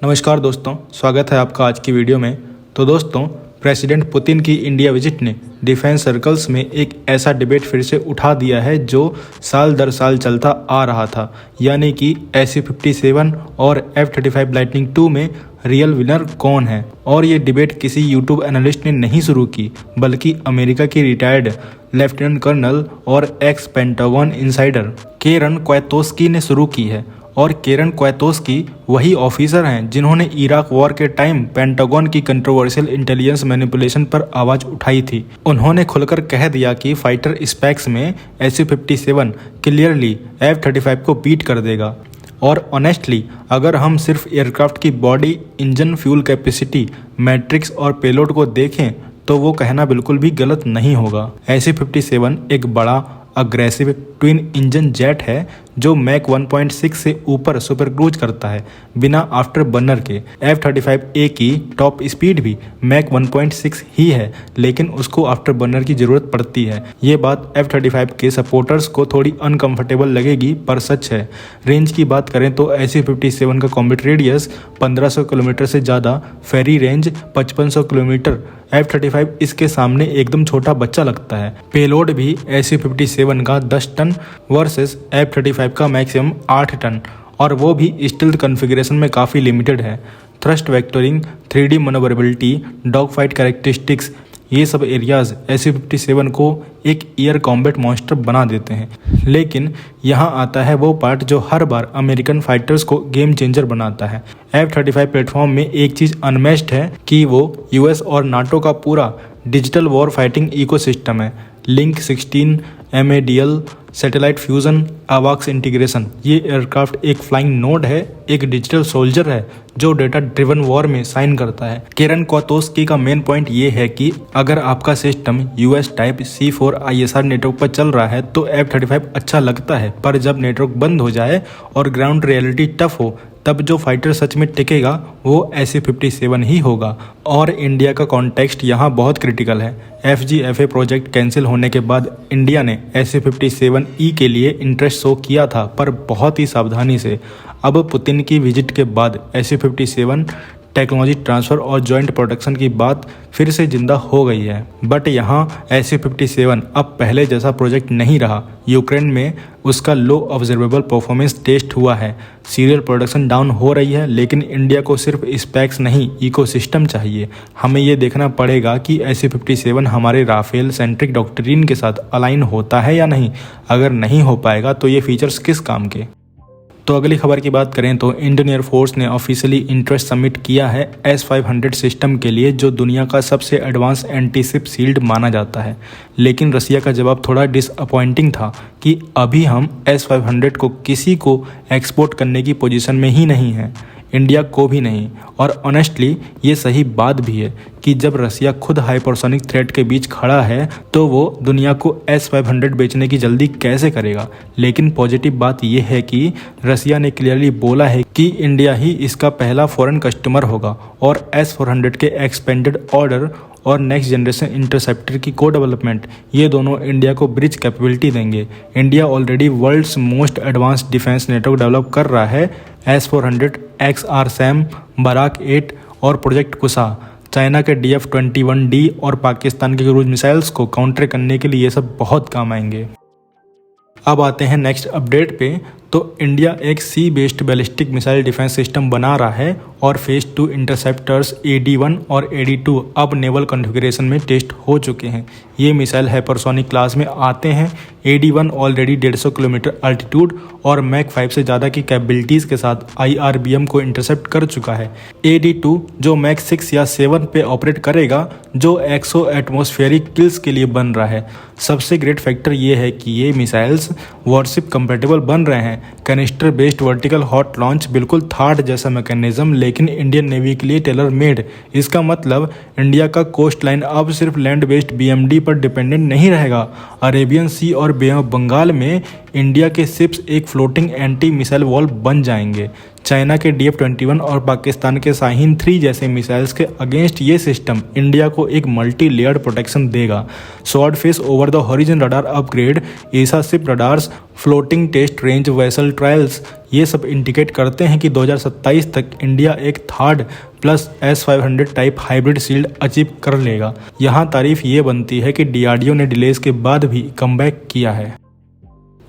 नमस्कार दोस्तों, स्वागत है आपका आज की वीडियो में। तो दोस्तों, प्रेसिडेंट पुतिन की इंडिया विजिट ने डिफेंस सर्कल्स में एक ऐसा डिबेट फिर से उठा दिया है जो साल दर साल चलता आ रहा था, यानी कि SU-57 और F-35 लाइटनिंग II में रियल विनर कौन है। और ये डिबेट किसी यूट्यूब एनालिस्ट ने नहीं शुरू की, बल्कि अमेरिका की रिटायर्ड लेफ्टिनेंट कर्नल और एक्स पेंटागन इंसाइडर केरन क्वेतोस्की ने शुरू की है। और केरन क्वेतोस्की वही ऑफिसर हैं जिन्होंने इराक वॉर के टाइम पेंटागन की कंट्रोवर्शियल इंटेलिजेंस मैनिपुलेशन पर आवाज उठाई थी। उन्होंने खुलकर कह दिया कि फाइटर स्पेक्स में SU-57 क्लियरली F-35 को बीट कर देगा। और ऑनेस्टली, अगर हम सिर्फ एयरक्राफ्ट की body, engine, fuel capacity, matrix और पेलोड को देखें तो वो कहना बिल्कुल भी गलत नहीं होगा। SU-57 एक बड़ा अग्रेसिव ट्विन इंजन जेट है जो मैक 1.6 से ऊपर सुपर क्रूज करता है बिना आफ्टर बर्नर के। F-35A की टॉप स्पीड भी मैक 1.6 ही है, लेकिन उसको आफ्टर बर्नर की ज़रूरत पड़ती है। ये बात F-35 के सपोर्टर्स को थोड़ी अनकंफर्टेबल लगेगी, पर सच है। रेंज की बात करें तो SU-57 का कॉम्बैट रेडियस 1500 किलोमीटर से ज़्यादा, फेरी रेंज 5500 किलोमीटर। F-35 इसके सामने एकदम छोटा बच्चा लगता है। पेलोड भी SU-57 का 10 टन वर्सेस F-35 का मैक्सिमम 8 टन, और वो भी स्टील्थ कॉन्फ़िगरेशन में काफ़ी लिमिटेड है। Thrust vectoring, 3D manoeuvrability, dog fight characteristics, ये सब एरियाज SU-57 को एक एयर कॉम्बैट मॉन्स्टर बना देते हैं। लेकिन यहाँ आता है वो पार्ट जो हर बार अमेरिकन फाइटर्स को गेम चेंजर बनाता है। F-35 प्लेटफॉर्म में एक चीज़ अनमैच्ड है कि वो US और नाटो का पूरा डिजिटल वॉर फाइटिंग इकोसिस्टम है। लिंक 16, MADL, सैटेलाइट फ्यूजन, आवाक्स इंटीग्रेशन। ये एयरक्राफ्ट एक फ्लाइंग नोड है, एक डिजिटल सोल्जर है जो डेटा ड्रिवन वॉर में साइन करता है। केरन क्वेतोस्की का मेन पॉइंट ये है कि अगर आपका system US type C4 ISR network पर चल रहा है तो F-35 अच्छा लगता है, पर जब नेटवर्क बंद हो जाए और ग्राउंड रियलिटी टफ हो, तब जो फाइटर सच में टिकेगा वो SU-57 ही होगा। और इंडिया का कॉन्टेक्स्ट यहाँ बहुत क्रिटिकल है। FGFA प्रोजेक्ट कैंसिल होने के बाद इंडिया ने SU-57E के लिए इंटरेस्ट शो किया था, पर बहुत ही सावधानी से। अब पुतिन की विजिट के बाद SU-57 टेक्नोलॉजी ट्रांसफ़र और जॉइंट प्रोडक्शन की बात फिर से जिंदा हो गई है। बट यहाँ SU-57 अब पहले जैसा प्रोजेक्ट नहीं रहा। यूक्रेन में उसका लो ऑब्जर्वेबल परफॉर्मेंस टेस्ट हुआ है, सीरियल प्रोडक्शन डाउन हो रही है, लेकिन इंडिया को सिर्फ स्पेक्स नहीं, इकोसिस्टम चाहिए। हमें ये देखना पड़ेगा कि SU-57 हमारे राफेल सेंट्रिक डॉक्ट्रिन के साथ अलाइन होता है या नहीं। अगर नहीं हो पाएगा तो ये फीचर्स किस काम के। तो अगली खबर की बात करें तो इंडियन एयरफोर्स ने ऑफिशियली इंटरेस्ट सबमिट किया है S-500 सिस्टम के लिए, जो दुनिया का सबसे एडवांस एंटी शिप शील्ड माना जाता है। लेकिन रसिया का जवाब थोड़ा डिसअपॉइंटिंग था कि अभी हम S-500 को किसी को एक्सपोर्ट करने की पोजीशन में ही नहीं है, इंडिया को भी नहीं। और ऑनेस्टली ये सही बात भी है कि जब रसिया खुद हाइपरसोनिक थ्रेट के बीच खड़ा है तो वो दुनिया को S-500 बेचने की जल्दी कैसे करेगा। लेकिन पॉजिटिव बात यह है कि रसिया ने क्लियरली बोला है कि इंडिया ही इसका पहला फॉरेन कस्टमर होगा, और S-400 के एक्सपेंडेड ऑर्डर और नेक्स्ट जनरेशन इंटरसेप्टर की को डेवलपमेंट, ये दोनों इंडिया को ब्रिज कैपेबिलिटी देंगे। India already world's most advanced defence network develop कर रहा है। S-400, XRSAM, बराक 8 और प्रोजेक्ट कुसा, चाइना के DF-21D और पाकिस्तान के क्रूज मिसाइल्स को काउंटर करने के लिए ये सब बहुत काम आएंगे। अब आते हैं नेक्स्ट अपडेट पे। तो इंडिया एक sea based ballistic missile defence system बना रहा है, और फेज 2 इंटरसेप्टर्स AD-1 और AD-2 अब नेवल कॉन्फ़िगरेशन में टेस्ट हो चुके हैं। ये मिसाइल हाइपरसोनिक क्लास में आते हैं। AD-1 ऑलरेडी 150 किलोमीटर अल्टीट्यूड और मैक 5 से ज़्यादा की कैपेबिलिटीज़ के साथ IRBM को इंटरसेप्ट कर चुका है। AD-2 जो मैक 6 या 7 पे ऑपरेट करेगा, जो एक्सो एटमॉस्फेरिक किल्स के लिए बन रहा है। सबसे ग्रेट फैक्टर ये है कि ये मिसाइल्स वॉरशिप कंपेटेबल बन रहे हैं। Canister based vertical hot launch, बिल्कुल थार्ड जैसा मैकेनिज्म, लेकिन इंडियन नेवी के लिए टेलर मेड। इसका मतलब इंडिया का कोस्ट लाइन अब सिर्फ लैंड बेस्ड BMD पर डिपेंडेंट नहीं रहेगा। अरेबियन सी और बे ऑफ बंगाल में इंडिया के शिप्स एक फ्लोटिंग एंटी मिसाइल वॉल बन जाएंगे। चाइना के DF-21 और पाकिस्तान के शाहीन 3 जैसे मिसाइल्स के अगेंस्ट ये सिस्टम इंडिया को एक मल्टी लेयर्ड प्रोटेक्शन देगा। Swordfish over the horizon radar upgrade, ESA ship radars, floating test range vessel trials, ये सब इंडिकेट करते हैं कि 2027 तक इंडिया एक third plus S-500 type hybrid shield achieve कर लेगा। यहाँ तारीफ ये बनती है कि DRDO ने डिलेज के बाद भी कमबैक किया है।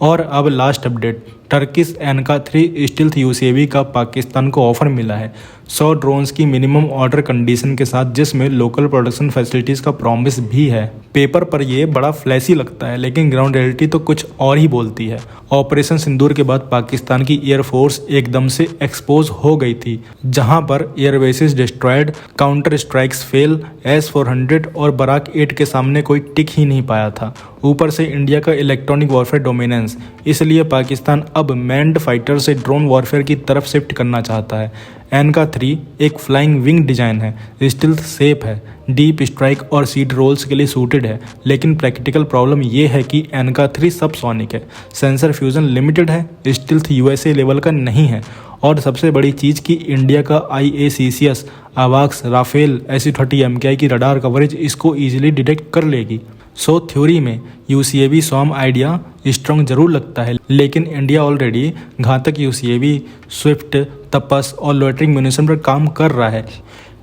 और अब last update, Turkish Enka 3 stealth UCAV का पाकिस्तान को ऑफर मिला है 100 ड्रोन्स की मिनिमम ऑर्डर कंडीशन के साथ, जिसमें लोकल प्रोडक्शन फैसिलिटीज़ का प्रॉमिस भी है। पेपर पर ये बड़ा फ्लैशी लगता है, लेकिन ग्राउंड रियलिटी तो कुछ और ही बोलती है। ऑपरेशन सिंदूर के बाद पाकिस्तान की एयरफोर्स एकदम से एक्सपोज हो गई थी, जहां पर airbases destroyed, counter strikes fail, S-400 और बराक 8 के सामने कोई टिक ही नहीं पाया था। ऊपर से इंडिया का इलेक्ट्रॉनिक वॉरफेयर डोमिनेंस, इसलिए पाकिस्तान अब मैन्ड फाइटर से ड्रोन वॉरफेयर की तरफ शिफ्ट करना चाहता है। एनका 3 एक फ्लाइंग विंग डिजाइन है, स्टील्थ सेफ है, डीप स्ट्राइक और सीड रोल्स के लिए सूटेड है, लेकिन प्रैक्टिकल प्रॉब्लम ये है कि एनका 3 सबसोनिक है, सेंसर फ्यूजन लिमिटेड है, स्टील्थ USA लेवल का नहीं है, और सबसे बड़ी चीज़ कि इंडिया का IACCS, AWACS, Rafale, SU-30 MKI की रडार कवरेज इसको ईजिली डिटेक्ट कर लेगी। सो थ्योरी में UCAV स्वॉर्म आइडिया स्ट्रॉन्ग जरूर लगता है, लेकिन India already Ghatak UCAV, Swift, Tapas और लॉइटरिंग म्यूनिशन पर काम कर रहा है।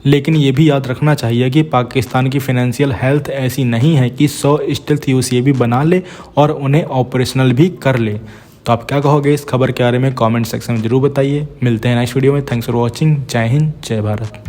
लेकिन ये भी याद रखना चाहिए कि पाकिस्तान की फाइनेंशियल हेल्थ ऐसी नहीं है कि 100 स्टील्थ UCAV बना ले और उन्हें ऑपरेशनल भी कर ले। तो आप क्या कहोगे इस खबर के बारे में कमेंट सेक्शन में जरूर बताइए। मिलते हैं नेक्स्ट वीडियो में। Thanks for watching. जय हिंद, जय भारत।